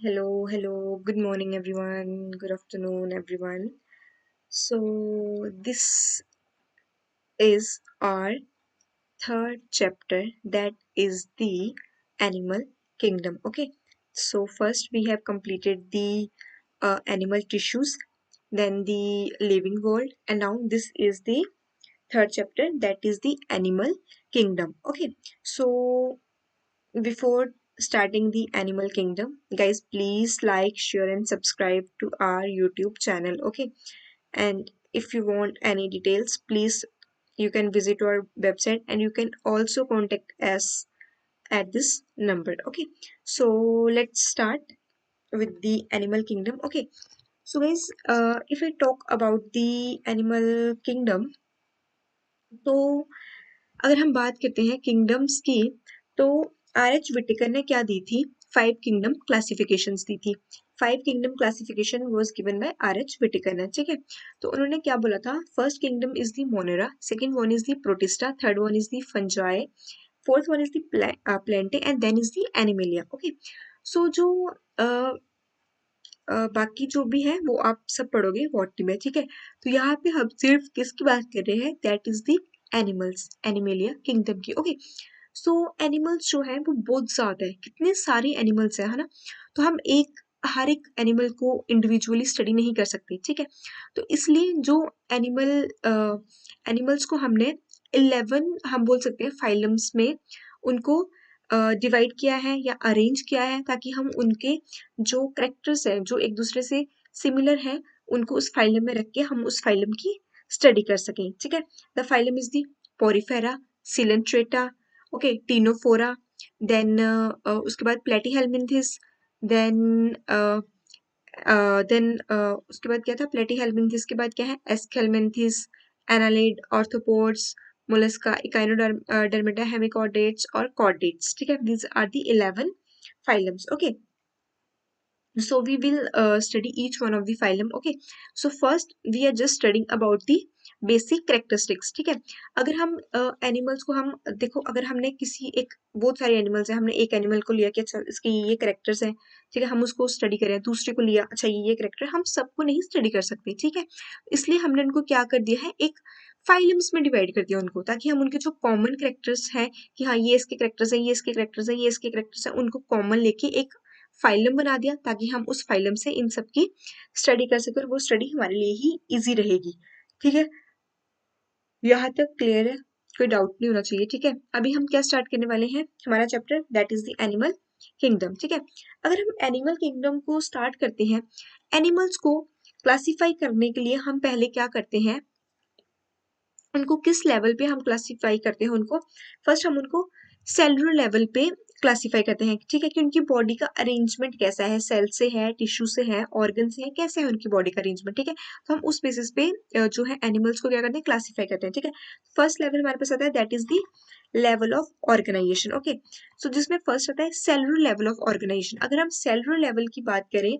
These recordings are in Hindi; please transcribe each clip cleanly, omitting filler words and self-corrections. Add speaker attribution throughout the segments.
Speaker 1: Hello. Good morning, everyone. Good afternoon, everyone. This is our third chapter, that is the animal kingdom. Okay, so first we have completed the animal tissues, then the living world, and now this is the third chapter, that is the animal kingdom. Okay, so before starting the animal kingdom, guys, please like, share, and subscribe to our YouTube channel. Okay, and if you want any details, please you can visit our website and you can also contact us at this number. Okay, so let's start with the animal kingdom. Okay, so guys, if I talk about the animal kingdom, तो अगर हम बात करते हैं किंगडम्स की, तो आर एच विटेकर ने क्या दी थी? 5 किंगडम क्लासिफिकेशंस दी थी। 5 kingdom classification was given by R H Whittaker ने, ठीक है। तो उन्होंने क्या बोला था? First kingdom is the Monera, second one is the Protista, third one is the Fungi, fourth one is the Plantae, and then is the Animalia. Okay, so जो बाकी जो भी है वो आप सब पढ़ोगे बॉटनी में, ठीक है। तो यहाँ पे हम सिर्फ किसकी बात कर रहे हैं? That is the animals, animalia kingdom की। ओके, सो एनिमल्स जो है वो बहुत ज्यादा है, कितने सारे एनिमल्स है ना। तो हम हर एक एनिमल को इंडिविजुअली स्टडी नहीं कर सकते, ठीक है। तो इसलिए जो एनिमल एनिमल्स को हमने 11 हम बोल सकते हैं फाइलम्स में उनको डिवाइड किया है या अरेंज किया है, ताकि हम उनके जो करेक्टर्स हैं जो एक दूसरे से सिमिलर हैं उनको उस फाइलम में रख के हम उस फाइलम की स्टडी कर सकें, ठीक है। The phylum is the Porifera, Coelenterata, okay, Ctenophora, then उसके बाद प्लेटीहेल्मिन्थिस, देन उसके बाद क्या था? प्लेटीहेल्मिन्थिस के बाद क्या है? Aschelminthes, annelid, arthropods, Mollusca, Echinodermata, hemichordates और कॉर्डेट्स, ठीक है। These are the 11 phylums. Okay, so we will study each one of the phylum. Okay, so first we are just studying about the basic characteristics, ठीक है। अगर हम एनिमल्स को हम देखो, अगर हमने किसी एक बहुत सारे एनिमल्स हैं, हमने एक एनिमल को लिया कि अच्छा इसके ये करेक्टर्स हैं, ठीक है, हम उसको स्टडी करें, दूसरे को लिया, अच्छा ये करेक्टर, हम सबको नहीं स्टडी कर सकते, ठीक है। इसलिए हमने उनको क्या कर दिया है? एक फाइलम्स में डिवाइड कर दिया उनको, ताकि हम उनके जो कॉमन करेक्टर्स हैं कि हाँ ये इसके करेक्टर्स हैं, ये इसके करेक्टर्स हैं, ये इसके करेक्टर्स हैं, उनको कॉमन लेके एक फाइलम बना दिया, ताकि हम उस फाइलम से इन सब की स्टडी कर सकें और वो स्टडी हमारे लिए ही इजी रहेगी, ठीक है। यहाँ तक क्लियर है? कोई डाउट नहीं होना चाहिए, ठीक है। अभी हम क्या स्टार्ट करने वाले हैं? हमारा chapter that is the animal kingdom, ठीक है। अगर हम एनिमल किंगडम को स्टार्ट करते हैं, एनिमल्स को क्लासिफाई करने के लिए हम पहले क्या करते हैं? उनको किस लेवल पे हम क्लासिफाई करते हैं? उनको फर्स्ट हम उनको सेलुलर लेवल पे क्लासिफाई करते हैं, ठीक है, कि उनकी बॉडी का अरेंजमेंट कैसा है, सेल से है, टिश्यू से है, ऑर्गन से है, कैसे है उनकी बॉडी का अरेंजमेंट, ठीक है। तो हम उस बेसिस पे जो है एनिमल्स को क्या करते हैं? क्लासिफाई करते हैं, ठीक है। फर्स्ट लेवल हमारे पास आता है that is the level of organisation. Okay, so जिसमें फर्स्ट आता है सेलुलर लेवल ऑफ ऑर्गेनाइजेशन। अगर हम सेलुलर लेवल की बात करें,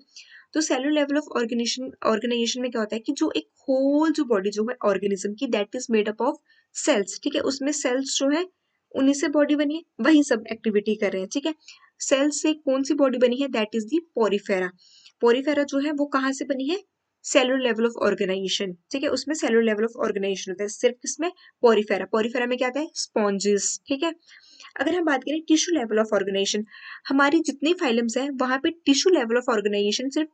Speaker 1: तो सेलुलर लेवल ऑफ ऑर्गेनाइजेशन में क्या होता है कि जो एक होल जो बॉडी जो है ऑर्गेनिज्म की, that is made up of cells, ठीक है। उसमें सेल्स जो है उन्हीं से बॉडी बनी है, वही सब एक्टिविटी कर रहे हैं, ठीक है। सेल्स से कौन सी बॉडी बनी है? That is the Porifera. Porifera जो है वो कहाँ से बनी है? सेलुलर लेवल ऑफ ऑर्गेनाइजेशन, ठीक है। उसमें सेलुलर लेवल ऑफ ऑर्गेनाइजेशन होता है सिर्फ किसमें? पोरिफेरा। पोरिफेरा में क्या आता है? स्पॉन्जेस, ठीक है। अगर हम बात करें टिश्यू लेवल ऑफ ऑर्गेनाइजेशन, हमारी जितनी फाइलम्स हैं वहां पे टिश्यू लेवल ऑफ ऑर्गेनाइजेशन सिर्फ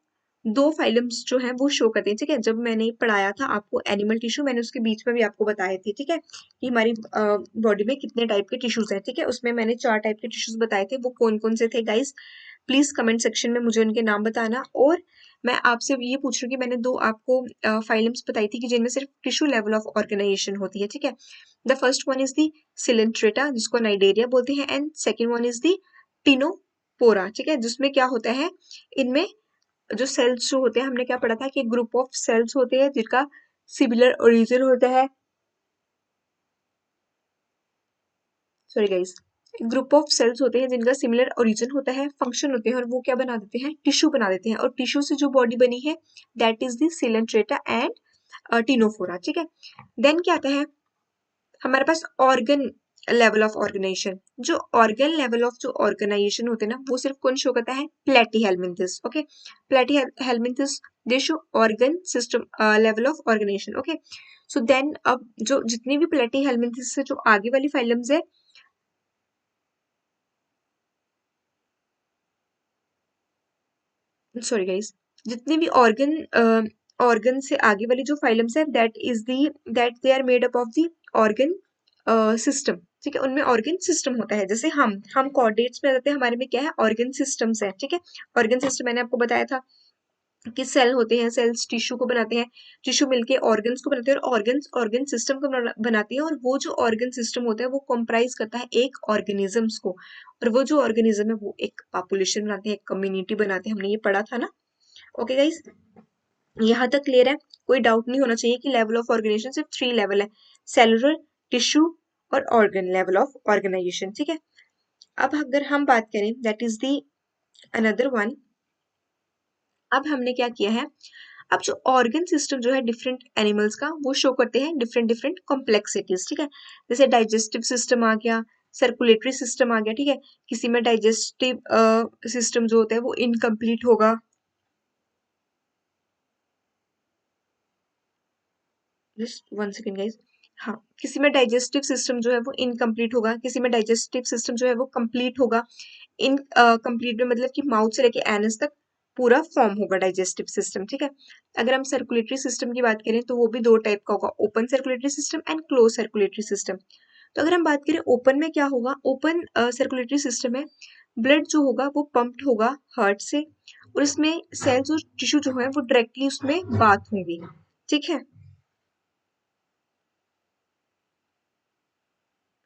Speaker 1: 2 फाइलम्स जो हैं वो शो करते हैं, ठीक है। जब मैंने पढ़ाया था आपको एनिमल टिश्यू, मैंने उसके बीच में भी आपको बताए थे, ठीक है, कि हमारी बॉडी में कितने टाइप के टिश्यूज हैं, ठीक है। उसमें मैंने 4 टाइप के टिश्यूज बताए थे, वो कौन कौन से थे गाइस? प्लीज कमेंट सेक्शन में मुझे उनके नाम बताना। और मैं आपसे ये पूछ रही हूँ कि मैंने 2 आपको फाइलम्स बताई थी कि जिनमें सिर्फ टिश्यू लेवल ऑफ ऑर्गेनाइजेशन होती है, ठीक है। The first one is the Coelenterata, जिसको नाइडेरिया बोलते हैं, and second one is the Ctenophora, ठीक है, जिसमें क्या होता है? इनमें जो सेल्स जो होते हैं, हमने क्या पढ़ा था कि एक ग्रुप ऑफ सेल्स होते हैं जिनका सिमिलर ओरिजिन होता है, sorry guys, group of cells होते हैं जिनका सिमिलर ओरिजिन होता है, फंक्शन होते हैं, और वो क्या बना देते हैं? टिश्यू बना देते हैं, और टिश्यू से जो बॉडी बनी है that is the Coelenterata and Ctenophora, ठीक है। देन क्या आता है? हमारे पास ऑर्गन लेवल ऑफ ऑर्गेनाइजेशन, जो ऑर्गन लेवल ऑफ जो ऑर्गेनाइजेशन होते हैं ना, वो सिर्फ कौन शो करता है, Platyhelminthes. Okay, Platyhelminthes they show organ system level of organisation. Okay, so then अब जो जितनी भी प्लेटीहेल्मिन्थेस से जो आगे वाली फाइलम्स है, सॉरी गाइस, जितनी भी ऑर्गन से आगे वाली जो फाइलम्स है, that they are made up of the organ system. ठीक है, उनमें ऑर्गन सिस्टम होता है। जैसे हम कॉर्डेट्स में रहते हैं, हमारे में क्या है, ऑर्गन सिस्टम्स है। ठीक है, ऑर्गन सिस्टम मैंने आपको बताया था कि सेल होते हैं, सेल्स टिश्यू को बनाते हैं, टिश्यू मिलके ऑर्गन्स को बनाते हैं, और ऑर्गन्स ऑर्गन सिस्टम को बनाती है। और वो जो ऑर्गन सिस्टम होता है वो कंप्राइज करता है एक ऑर्गेनिजम्स को, और वो जो ऑर्गेनिज्म है वो एक पॉपुलेशन बनाते हैं, एक कम्युनिटी बनाते हैं। हमने ये पढ़ा था ना। ओके गाइस, यहाँ तक क्लियर है? कोई डाउट नहीं होना चाहिए कि लेवल ऑफ ऑर्गेनाइजेशन सिर्फ 3 लेवल है, सेलुलर, टिश्यू और ऑर्गन लेवल ऑफ ऑर्गेनाइजेशन। ठीक है, अब अगर हम बात करें, that is the another one. अब हमने क्या किया है, अब जो ऑर्गन सिस्टम जो है डिफरेंट एनिमल्स का, वो शो करते हैं डिफरेंट डिफरेंट कॉम्प्लेक्सिटीज। ठीक है, जैसे डाइजेस्टिव सिस्टम आ गया, सर्कुलेटरी सिस्टम आ गया। ठीक है, किसी में डाइजेस्टिव सिस्टम जो होता है वो इनकम्प्लीट होगा। Just one second guys. हाँ, किसी में डाइजेस्टिव सिस्टम जो है वो इनकम्प्लीट होगा, किसी में डाइजेस्टिव सिस्टम जो है वो कंप्लीट होगा। इन कंप्लीट में मतलब कि माउथ से लेके एनस तक पूरा फॉर्म होगा डाइजेस्टिव सिस्टम। ठीक है, अगर हम सर्कुलेटरी सिस्टम की बात करें तो वो भी दो टाइप का होगा, open circulatory system and close circulatory system. तो अगर हम बात करें ओपन में, क्या होगा, ओपन सर्कुलेटरी सिस्टम में ब्लड जो होगा वो पंप्ड होगा हार्ट से, और इसमें सेल्स और टिश्यू जो है वो डायरेक्टली उसमें बात होंगी। ठीक है,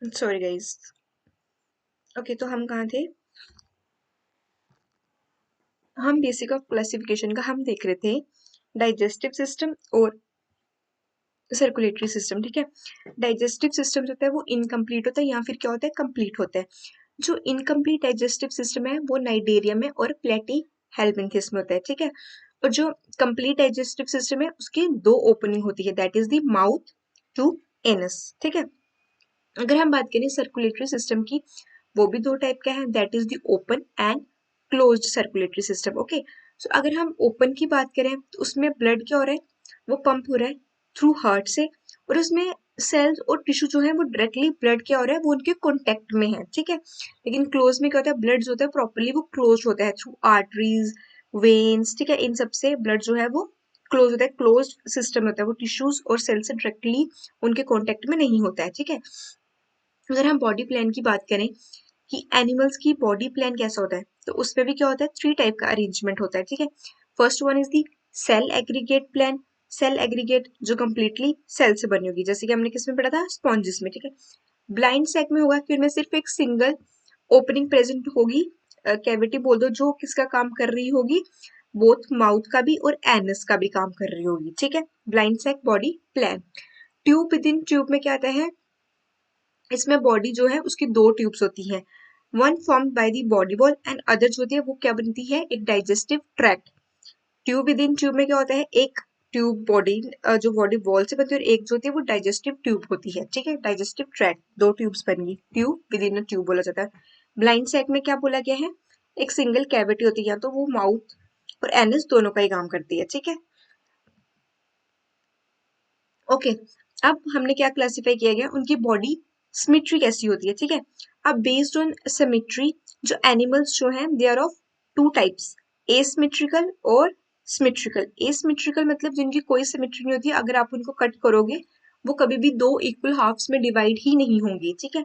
Speaker 1: सॉरी गाइज। ओके, तो हम कहाँ थे, हम बेसिक ऑफ क्लासिफिकेशन का हम देख रहे थे, डाइजेस्टिव सिस्टम और सर्कुलेटरी सिस्टम। ठीक है, डाइजेस्टिव सिस्टम जो होता है वो इनकम्प्लीट होता है या फिर क्या होता है, कंप्लीट होता है। जो इनकम्प्लीट डाइजेस्टिव सिस्टम है वो नाइडेरिया में और प्लेटी हेल्मिन्थिस में होता है। ठीक है, और जो कंप्लीट डाइजेस्टिव सिस्टम है उसकी दो ओपनिंग होती है, that is the mouth to anus. ठीक है, अगर हम बात करें सर्कुलेटरी सिस्टम की, वो भी दो टाइप का है, that is the open and closed circulatory system. Okay, so अगर हम ओपन की बात करें तो उसमें ब्लड क्या हो रहा है, वो पंप हो रहा है थ्रू हार्ट से, और उसमें सेल्स और टिश्यू जो है वो डायरेक्टली ब्लड क्या हो रहा है, वो उनके कॉन्टेक्ट में है। ठीक है, लेकिन क्लोज में क्या होता है, ब्लड जो होता है प्रॉपरली वो क्लोज होता है थ्रू आर्टरीज, वेन्स। ठीक है, इन सबसे ब्लड जो है वो क्लोज होता है, क्लोज सिस्टम होता है, वो टिश्यूज और सेल से डायरेक्टली उनके कॉन्टेक्ट में नहीं होता है। ठीक है, अगर हम बॉडी प्लान की बात करें कि एनिमल्स की बॉडी प्लान कैसा होता है, तो उसमें भी क्या होता है, 3 टाइप का अरेंजमेंट होता है। ठीक है, first one is the cell aggregate plan. Cell aggregate जो कंप्लीटली सेल से बनी होगी, जैसे कि हमने किसमें पढ़ा था, स्पॉन्जिस में। ठीक है, ब्लाइंड सैक में होगा कि उनमें सिर्फ एक सिंगल ओपनिंग प्रेजेंट होगी, कैविटी बोल दो, जो किसका काम कर रही होगी, बोथ माउथ का भी और एनस का भी काम कर रही होगी। ठीक है, blind sac body plan. Tube within tube में क्या आता है, इसमें बॉडी जो है उसकी दो ट्यूब्स होती हैं, one formed by the body wall and other जो होती है वो क्या बनती है, एक digestive tract. Tube within tube में क्या होता है, एक ट्यूब बॉडी जो बॉडी वॉल से बनती है, और एक जो होती है वो डाइजेस्टिव ट्यूब होती है। ठीक है, डाइजेस्टिव ट्रैक्ट, दो ट्यूब्स बन गई, tube with in a tube बोला जाता है। ब्लाइंड सैक में क्या बोला गया है, एक सिंगल कैविटी होती है, तो वो माउथ और एनस दोनों का ही काम करती है। ठीक है, ओके, अब हमने क्या क्लासिफाई किया गया, उनकी बॉडी सिमेट्री कैसी होती है। ठीक है, अब बेस्ड ऑन सिमेट्री, जो एनिमल्स जो हैं they are of two types, asymmetrical और सिमेट्रिकल। एसिमेट्रिकल मतलब जिनकी कोई सिमेट्री नहीं होती, अगर आप उनको कट करोगे वो कभी भी दो इक्वल हाफ्स में डिवाइड ही नहीं होंगी। ठीक है,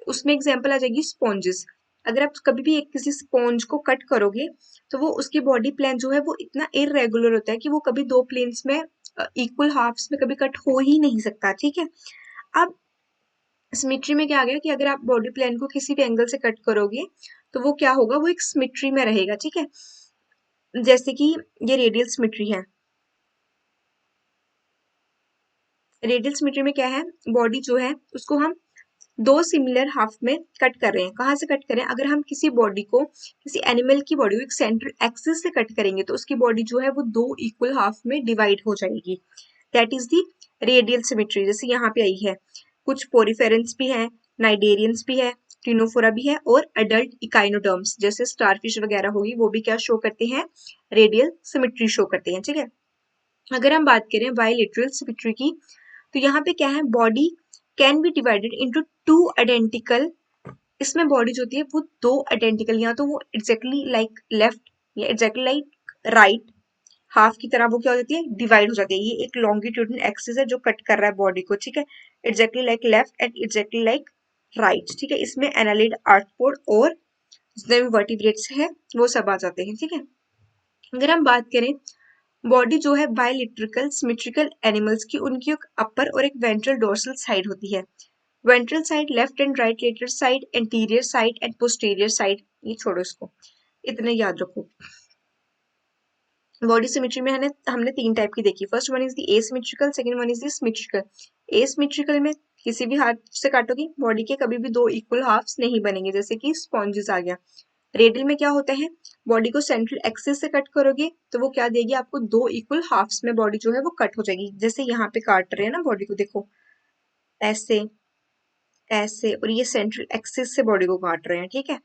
Speaker 1: उसमें एग्जांपल आ जाएगी स्पॉन्जेस। अगर आप कभी भी एक किसी स्पॉन्ज को कट करोगे तो वो उसकी बॉडी प्लान जो है वो इतना इरेगुलर होता है कि वो कभी दो प्लेन्स में इक्वल हाफ्स में कभी कट हो ही नहीं सकता। ठीक है, अब सिमेट्री में क्या आ गया कि अगर आप बॉडी प्लान को किसी भी एंगल से कट करोगे तो वो क्या होगा, वो एक सिमेट्री में रहेगा। ठीक है, जैसे कि ये रेडियल सिमेट्री है। रेडियल सिमेट्री में क्या है, बॉडी जो है उसको हम दो सिमिलर हाफ में कट कर रहे हैं। कहाँ से कट करें, अगर हम किसी बॉडी को, किसी एनिमल की बॉडी को एक सेंट्रल एक्सिस से कट करेंगे तो उसकी बॉडी जो है वो दो इक्वल हाफ में डिवाइड हो जाएगी, that is the radial symmetry. जैसे यहाँ पे आई है, कुछ पोरिफेरेंस भी हैं, नाइडेरियंस भी है, क्टिनोफोरा भी है, और अडल्ट इकाइनोडर्म्स जैसे स्टारफिश वगैरह होगी वो भी क्या शो करते हैं, रेडियल सिमेट्री शो करते हैं। ठीक है, अगर हम बात करें बायलैटरल सिमेट्री की, तो यहाँ पे क्या है, body can be divided into two identical, इसमें बॉडी जो होती है वो दो आइडेंटिकल, या तो वो एग्जैक्टली लाइक लेफ्ट या एग्जैक्टली लाइक राइट हाफ की तरह वो क्या हो जाती है, डिवाइड हो जाती है। ये एक लॉन्गिट्यूडनल एक्सिस है जो कट कर रहा है बॉडी को। ठीक है, exactly like left and exactly like right. ठीक है, इसमें एनालिड, आर्थ्रोपोड और जितने भी वर्टिब्रेट्स है वो सब आ जाते हैं। ठीक है, अगर हम बात करें बॉडी जो है बायलिट्रिकल सिमेट्रिकल एनिमल्स की, उनकी एक अपर और एक वेंट्रल डोर्सल साइड होती है। Ventral side left and right lateral side, anterior side and posterior side, ये छोड़ो इसको, इतने याद रखो। बॉडी सिमेट्री में हमने तीन टाइप की देखी। First one is the asymmetrical, second one is the symmetrical. Asymmetrical में किसी भी हाथ से काटोगे बॉडी के कभी भी दो इक्वल हाफ्स नहीं बनेंगे, जैसे कि स्पॉन्जेस आ गया। रेडियल में क्या होता है, बॉडी को सेंट्रल एक्सिस से कट करोगे तो वो क्या देगी आपको, दो इक्वल हाफ्स में बॉडी जो है वो कट हो जाएगी। जैसे यहाँ पे काट रहे हैं ना बॉडी को, देखो ऐसे ऐसे, और ये सेंट्रल एक्सिस से बॉडी को काट रहे हैं। ठीक है,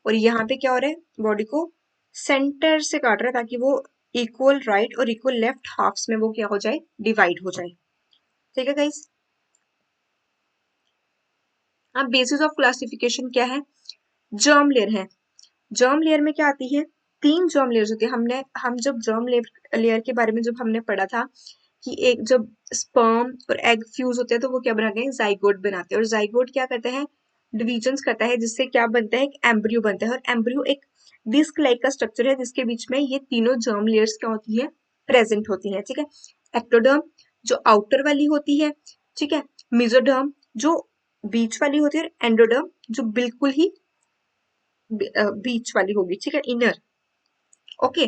Speaker 1: और यहाँ पे क्या हो रहा है, बॉडी को सेंटर से काट रहा है ताकि वो इक्वल राइट और इक्वल लेफ्ट हाफ्स में वो क्या हो जाए, डिवाइड हो जाए। ठीक है गाइस, अब बेसिस ऑफ क्लासिफिकेशन क्या है, जर्म लेयर है। जर्म लेयर में क्या आती है, तीन जर्म लेयर्स होती है। हम जब जर्म लेयर के बारे में जब हमने पढ़ा था कि एक जब स्पर्म और एग फ्यूज होते हैं तो वो क्या बनाते हैं, जाइगोट बनाते हैं। और जाइगोट क्या करता है, डिविजन्स करता है, जिससे क्या बनता है, एक एम्ब्रियो बनता है। और एम्ब्रियो एक डिस्क लाइक का स्ट्रक्चर है जिसके बीच में ये तीनों जर्म लेयर्स क्या होती है, प्रेजेंट होती है। ठीक है, एक्टोडर्म जो आउटर वाली होती है, ठीक है, मेसोडर्म जो बीच वाली होती है, और एंडोडर्म जो बिल्कुल ही बीच वाली होगी। ठीक है, इनर। ओके,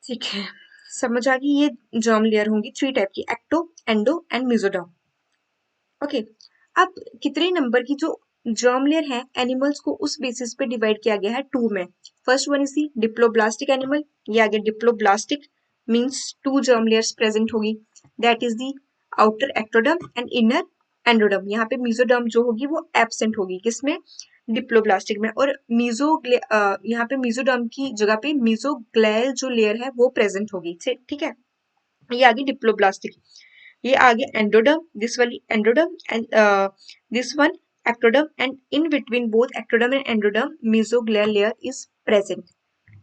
Speaker 1: ठीक है, समझ आ गई। ये जर्म लेयर होंगी थ्री टाइप की, ecto, endo and mesoderm. Okay, अब कितने नंबर की जो जर्म लेयर है एनिमल्स को उस बेसिस पे डिवाइड किया गया है टू में। First one is the diploblastic animal, ये आगे diploblastic means two germ layers present होगी, that is the outer ectoderm and inner endoderm. यहाँ पे मेसोडर्म जो होगी वो एब्सेंट होगी, किसमें, डिप्लोब्लास्टिक में। और यहाँ पे मेसोडर्म की जगह पे मेसोग्लियल जो लेयर है वो प्रेजेंट होगी। ठीक है, ये आगे डिप्लोब्लास्टिक, ये आगे एंडोडर्म, दिस वाली endoderm and this one ectoderm, and in between both ectoderm and endoderm mesoglial layer is present.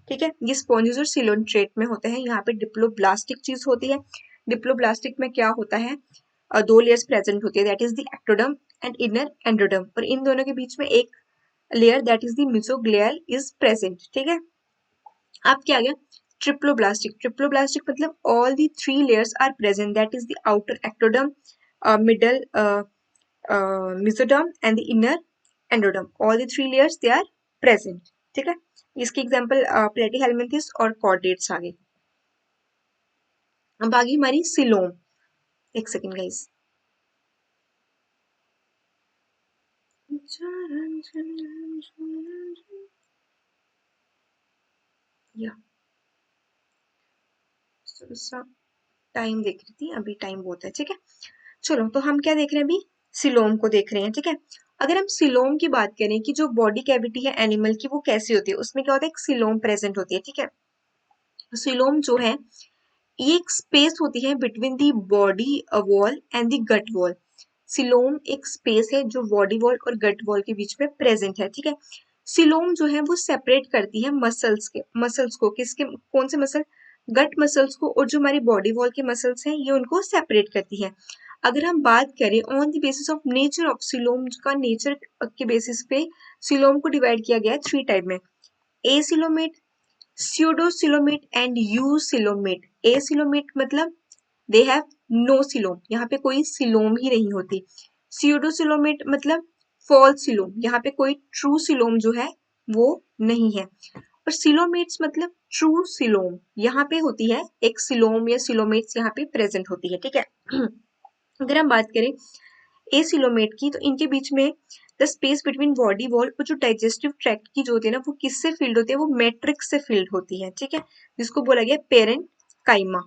Speaker 1: ठीक है, ये स्पॉन्जेस और सिलोन में होते हैं। यहाँ पे डिप्लोब्लास्टिक चीज होती है। डिप्लोब्लास्टिक में क्या होता है, दो लेयर्स प्रेजेंट होती है, that is the ectoderm and inner endoderm, और इन दोनों के बीच में एक layer that is the mesoglial is present. ठीक है, अब क्या आ गया, ट्रिप्लोब्लास्टिक। ट्रिप्लोब्लास्टिक मतलब all the three layers are present, that is the outer ectoderm, middle mesoderm and the inner endoderm, all the three layers they are present. ठीक है, इसकी एग्जांपल प्लेटीहेल्मिन्थस और कॉर्डेट्स आ गई। अब आ गई हमारी सिलोम। एक सेकेंड गाइस, या टाइम देख रही थी, अभी टाइम बहुत है। ठीक है, चलो तो हम क्या देख रहे हैं अभी, सिलोम को देख रहे हैं। ठीक है, अगर हम सिलोम की बात करें कि जो बॉडी कैविटी है एनिमल की वो कैसी होती है, उसमें क्या होता है, एक सिलोम प्रेजेंट होती है। ठीक है, सिलोम जो है ये एक स्पेस होती है between the body wall and the gut wall. Coelom एक स्पेस है जो बॉडी वॉल और गट वॉल के बीच में प्रेजेंट है। ठीक है, सिलोम जो है वो सेपरेट करती है मसल्स को, किसके, कौन से मसल, गट मसल्स को, और जो हमारी बॉडी वॉल के मसल्स हैं ये उनको सेपरेट करती है। अगर हम बात करें on the basis of nature of coelom का, नेचर के बेसिस पे सिलोम को डिवाइड किया गया है थ्री टाइप में, acoelomate, pseudocoelomate and eucoelomate. Acoelomate मतलब दे हैव नो सिलोम, यहाँ पे कोई सिलोम ही नहीं होती। स्यूडोसिलोमेट मतलब फॉल्स सिलोम, यहाँ पे कोई ट्रू सिलोम जो है वो नहीं है। और सिलोमेट्स मतलब ट्रू सिलोम, यहाँ पे होती है एक सिलोम या सिलोमेट्स यहाँ पे प्रेजेंट होती है। ठीक है, अगर हम बात करें एसिलोमेट की, तो इनके बीच में the space between body wall और जो डाइजेस्टिव ट्रैक्ट की जो होती है ना वो किससे फील्ड होती है, वो मैट्रिक्स से फील्ड होती है। ठीक है, जिसको बोला गया पेरेंट काइमा,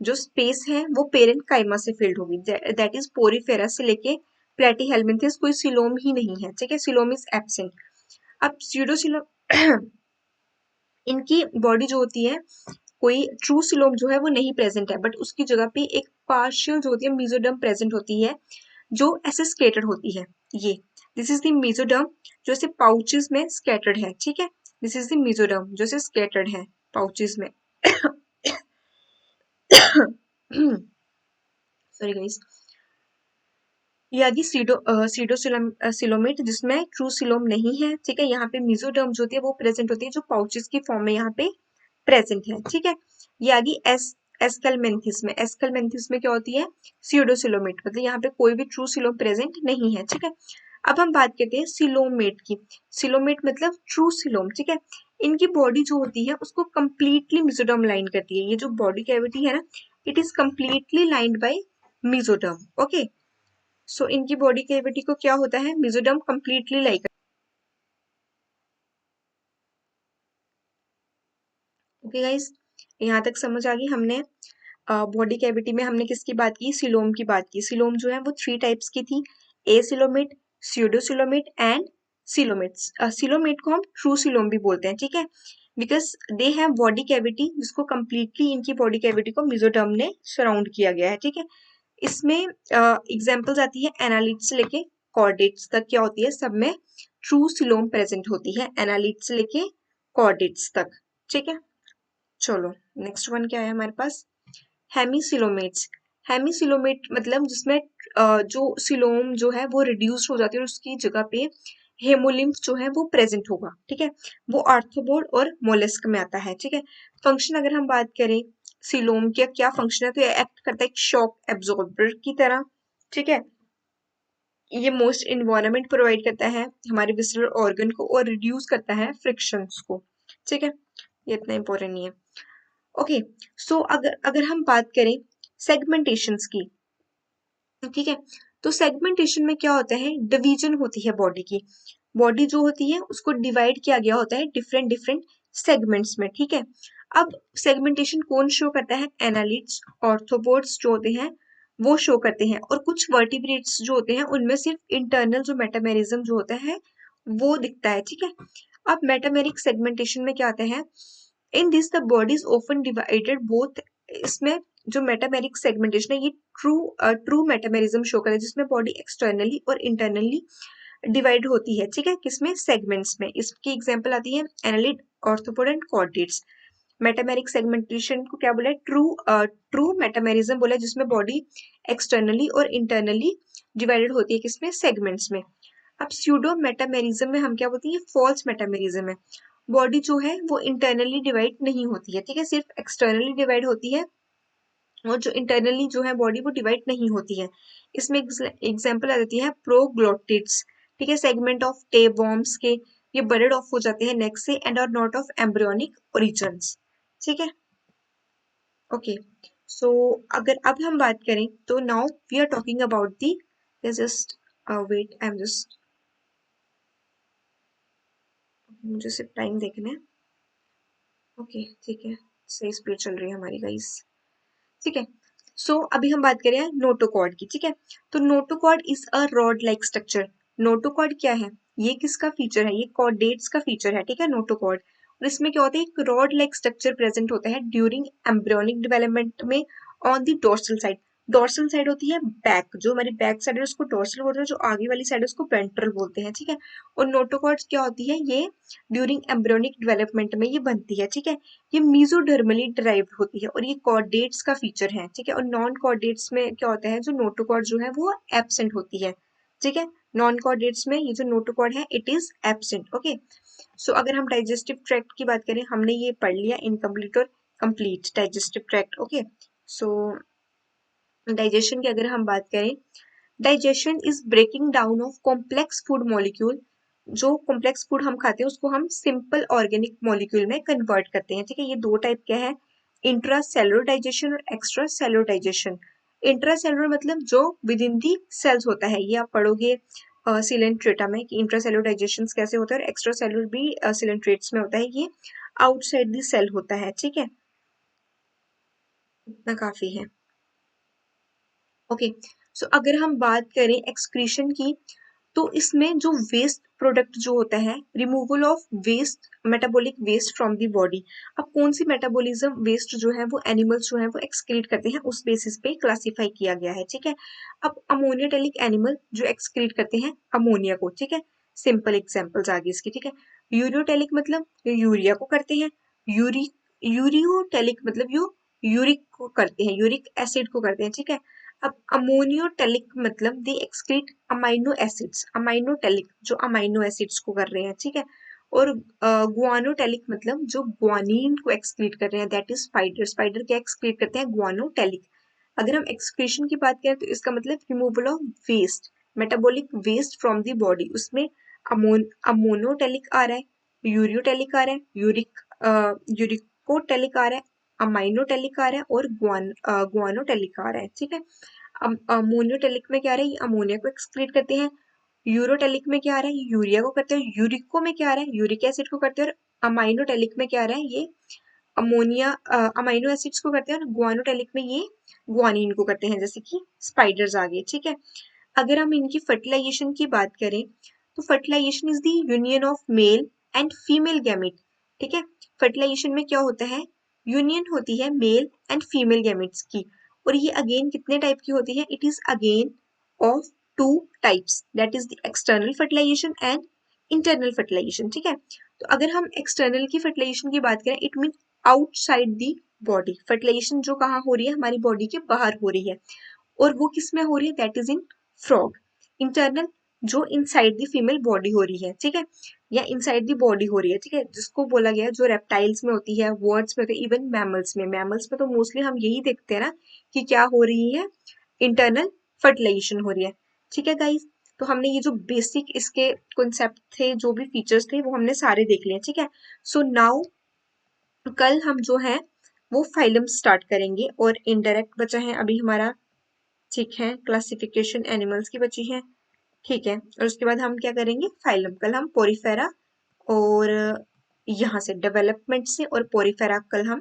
Speaker 1: जो स्पेस है वो पेरेंट काइमा से फील्ड होगी, दैट इज पोरीफेरा से लेके प्लेटीहेल्मिन्थेस कोई सिलोम ही नहीं है, ठीक है, सिलोम इज एब्सेंट। अब स्यूडोसिलोम इनकी बॉडी जो होती है, कोई ट्रू सिलोम जो है वो नहीं प्रेजेंट है, बट उसकी जगह पे एक पार्शियल जो होती है मेसोडर्म प्रेजेंट होती है, जो ऐसे स्केटर्ड होती है। ये दिस इज द मेसोडर्म जो ऐसे पाउचेस में स्कैटर्ड है, ठीक है, दिस इज द मेसोडर्म जो ऐसे स्कैटर्ड है पाउचेस में। Sorry guys. यागी सीडोसिलोमेट जिसमें ट्रू सिलोम नहीं है, ठीक है, यहाँ पे मेसोडर्म जो होती है वो प्रेजेंट होती है, जो पाउचेस की फॉर्म में यहाँ पे प्रेजेंट है, ठीक है। यागी एस्केलमेंथिस में, एस्केलमेंथिस में क्या होती है, सीडोसिलोमेट, मतलब यहाँ पे कोई भी ट्रू सिलोम प्रेजेंट नहीं है, ठीक है। अब हम बात करते हैं सिलोमेट की। सिलोमेट मतलब ट्रू सिलोम, ठीक है। इनकी बॉडी जो होती है उसको कंप्लीटली मेसोडर्म लाइन करती है। ये जो बॉडी कैविटी है ना, it is completely lined by mesoderm, okay. So इनकी बॉडी कैविटी को क्या होता है, mesoderm completely like. Okay guys, यहाँ तक समझ आ गई। हमने बॉडी कैविटी में हमने किसकी बात की, सिलोम की बात की। सिलोम जो है वो 3 टाइप्स की थी, acoelomate, pseudocoelomate and coelomates. Coelomate को हम ट्रू सिलोम भी बोलते हैं, ठीक है, because they have body cavity जिसको कंप्लीटली इनकी बॉडी कैविटी को मेसोडर्म ने सराउंड किया गया है, ठीक है। इसमें एग्जाम्पल्स आती है एनालिट से लेके कॉर्डेट्स तक, क्या होती है, सब में ट्रू सिलोम प्रेजेंट होती है, एनालिट से लेके कॉर्डेट्स तक, ठीक है। चलो नेक्स्ट वन क्या है हमारे पास, हेमीसिलोमेट्स। हेमीसिलोमेट मतलब जिसमें जो सिलोम जो है वो रिड्यूस हो जाती है और उसकी जगह पे हेमोलिम्फ जो है वो प्रेजेंट होगा, ठीक है। वो आर्थ्रोपोड और मोलस्क में आता है, ठीक है। फंक्शन अगर हम बात करें सिलोम का क्या फंक्शन है, तो ये एक्ट करता है एक शॉक एब्जॉर्बर की तरह, ठीक है। ये मोस्ट इन्वायरमेंट प्रोवाइड करता है हमारे विसरल ऑर्गन को और रिड्यूस करता है फ्रिक्शंस को, ठीक है। ये इतना इंपॉर्टेंट नहीं है, ओके। सो अगर अगर हम बात करें सेगमेंटेशंस की, ठीक है, तो सेगमेंटेशन में क्या होता है, डिवीजन होती है बॉडी की। बॉडी जो होती है उसको डिवाइड किया गया होता है डिफरेंट डिफरेंट सेगमेंट्स में, ठीक है। अब सेगमेंटेशन कौन शो करता है, एनालिट्स, ऑर्थोपोड्स जो होते हैं वो शो करते हैं, और कुछ वर्टिब्रेट्स जो होते हैं उनमें सिर्फ इंटरनल जो मेटामेरिज्म जो होता है वो दिखता है, ठीक है। अब मेटामेरिक सेगमेंटेशन में क्या आता है, in this the body is often divided both. इसमें जो मेटामेरिक सेगमेंटेशन है ये ट्रू मेटामेरिज्म शो करे, जिसमें बॉडी एक्सटर्नली और इंटरनली डिवाइड होती है, ठीक है, किसमें, सेगमेंट्स में। इसकी एग्जांपल आती है annelid, arthropod and chordates. Metameric segmentation को क्या बोला है, ट्रू मेटामेरिज्म बोला है, जिसमें बॉडी एक्सटर्नली और इंटरनली डिवाइडेड होती है, किसमें, सेगमेंट्स में। अब स्यूडो मेटामेरिज्म में हम क्या बोलते हैं, फॉल्स मेटामेरिज्म है। बॉडी जो है वो इंटरनली डिवाइड नहीं होती है, ठीक है, सिर्फ एक्सटर्नली डिवाइड होती है, और जो इंटरनली जो है बॉडी वो डिवाइड नहीं होती है। इसमें एग्जांपल आ जाती है प्रोग्लोटिड्स, ठीक है, सेगमेंट ऑफ टेबवर्म्स के, ये बर्ड ऑफ हो जाते हैं नेक से and are not of embryonic origins, ठीक है, ओके। सो अगर अब हम बात करें तो now we are talking about the, just wait, I am just, मुझे सिर्फ टाइम देखना है, ओके, ठीक है, सही स्पीड चल रही है हमारी गाइस, ठीक है। सो अभी हम बात करें नोटोकॉर्ड की, ठीक है। तो notochord is a rod like structure. Notochord क्या है, ये किसका फीचर है, ये कॉर्डेट्स का फीचर है, ठीक है, नोटोकॉर्ड। और इसमें क्या होता है, एक रॉड लाइक स्ट्रक्चर प्रेजेंट होता है ड्यूरिंग एम्ब्रियोनिक डेवलपमेंट में on the dorsal side. Dorsal side होती है बैक, जो हमारी बैक साइड है उसको डोर्सल बोलते हैं, जो आगे वाली साइड है उसको वेंट्रल बोलते हैं, ठीक है। और नोटोकॉर्ड क्या होती है, ये ड्यूरिंग एम्ब्रियोनिक डेवलपमेंट में ये बनती है, ठीक है। ये मीजोडर्मली ड्राइव्ड होती है और ये कॉर्डेट्स का फीचर है, ठीक है। और नॉन कॉर्डेट्स में क्या होता है, जो नोटोकॉर्ड जो है वो एब्सेंट होती है, ठीक है। नॉन कॉर्डेट्स में ये जो नोटोकॉर्ड है it is absent, okay. So अगर हम डाइजेस्टिव ट्रैक्ट की बात करें, हमने ये पढ़ लिया इनकम्प्लीट और complete digestive tract, okay. So digestion की अगर हम बात करें, digestion is breaking down of complex food molecule. जो कॉम्प्लेक्स फूड हम खाते हैं उसको हम सिंपल ऑर्गेनिक मॉलिक्यूल में कन्वर्ट करते हैं, ठीक है। ये दो टाइप क्या है, इंट्रा सेलुलर डाइजेशन और extra cellular digestion. Intra cellular मतलब जो विद इन दी सेल्स होता है, ये आप पढ़ोगे सिलेंट्रेटा में कि इंट्रा सेलुलर डाइजेशन कैसे होता है, और एक्स्ट्रा सेलुलर भी सिलेंट्रेट्स में होता है, ये आउटसाइड दी सेल होता है, ठीक है। इतना काफी है, ओके। सो अगर हम बात करें एक्सक्रीशन की, तो इसमें जो वेस्ट प्रोडक्ट जो होता है, removal of waste, metabolic waste from the body. अब कौन सी मेटाबॉलिज्म वेस्ट जो है वो एनिमल्स जो है वो एक्सक्रीट करते हैं, उस बेसिस पे क्लासिफाई किया गया है, ठीक है। अब अमोनियाटेलिक एनिमल जो एक्सक्रीट करते हैं अमोनिया को, ठीक है। सिंपल एग्जांपल्स आगे इसकी, ठीक है। यूरियोटेलिक मतलब यूरिया को करते हैं, यूरी यूरियोटेलिक मतलब यूरिक को करते हैं, यूरिक एसिड को करते हैं, ठीक है। अब अमोनियोटेलिक मतलब दे एक्सक्रीट अमाइनो एसिड्स, अमाइनोटेलिक जो अमाइनो एसिड्स को कर रहे हैं, ठीक है। और गुआनोटेलिक मतलब जो गुआनिन को एक्सक्रीट कर रहे हैं, दैट इज स्पाइडर, स्पाइडर क्या एक्सक्रीट करते हैं, गुआनोटेलिक। अगर हम एक्सक्रीशन की बात करें तो इसका मतलब removal of waste, metabolic waste from the body, उसमें अमोनोटेलिक आ रहा है, यूरियोटेलिक आ रहा है, यूरिकोटेलिक आ रहा है, अमाइनोटेलिक आ रहा है, और गुआनोटेलिक आ रहा है, ठीक है। अमोनियोटेलिक में क्या आ रहा है, ये अमोनिया को एक्सक्रीट करते हैं। यूरोटेलिक में क्या आ रहा है, यूरिया को करते हैं। यूरिको में क्या आ रहा है, यूरिक एसिड को करते हैं। और अमाइनोटेलिक में क्या आ रहा है, ये अमोनिया अमाइनो एसिड्स को करते हैं। और गुआनोटेलिक में ये गुआनिन को करते हैं, जैसे कि स्पाइडर्स आ गए, ठीक है। अगर हम इनकी फर्टिलाइजेशन की बात करें, तो fertilisation is the union of male and female gamete, ठीक है। फर्टिलाइजेशन में क्या होता है, यूनियन होती है मेल एंड फीमेल गैमेट्स की। और ये अगेन कितने टाइप की होती है, it is again of two types, that is the external fertilisation and internal fertilisation, ठीक है। तो अगर हम एक्सटर्नल की फर्टिलाइजेशन की बात करें, it mean outside the body, fertilisation जो कहाँ हो रही है, हमारी बॉडी के बाहर हो रही है। और वो किस में हो रही है, that is in frog. Internal जो इनसाइड द फीमेल बॉडी हो रही है, ठीक है, या इनसाइड द बॉडी हो रही है, ठीक है, जिसको बोला गया है जो रेप्टाइल्स में होती है, वर्ड्स में होती है, इवन मैमल्स में। मैमल्स में तो मोस्टली हम यही देखते हैं ना कि क्या हो रही है, इंटरनल फर्टिलाइजेशन हो रही है, ठीक है गाइस। तो हमने ये जो बेसिक इसके कॉन्सेप्ट थे, जो भी फीचर्स थे, वो हमने सारे देख लिए, ठीक है। सो नाउ कल हम जो है वो फाइलम स्टार्ट करेंगे, और इनडायरेक्ट बचा है अभी हमारा, ठीक है, क्लासिफिकेशन एनिमल्स की बची है, ठीक है। और उसके बाद हम क्या करेंगे, फाइलम। कल हम पोरीफेरा और यहाँ से डेवलपमेंट से और पोरीफेरा कल हम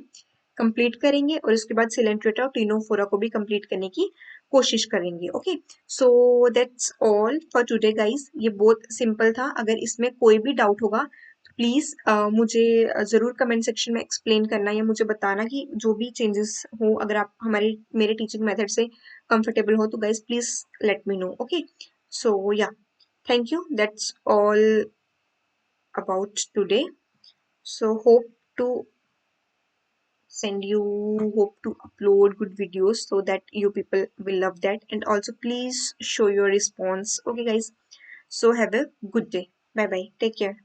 Speaker 1: कंप्लीट करेंगे, और उसके बाद सिलेंट्रेटा और टीनोफोरा को भी कंप्लीट करने की कोशिश करेंगे। Okay, so that's all for today guys. ये बहुत सिंपल था। अगर इसमें कोई भी डाउट होगा तो प्लीज़ मुझे ज़रूर कमेंट सेक्शन में एक्सप्लेन करना, या मुझे बताना कि जो भी चेंजेस हो, अगर आप हमारे मेरे टीचिंग मेथड से कंफर्टेबल हो तो guys please let me know. Okay, so yeah, thank you. That's all about today. So hope to upload good videos so that you people will love that. And also please show your response. Okay guys. So have a good day. Bye bye. Take care.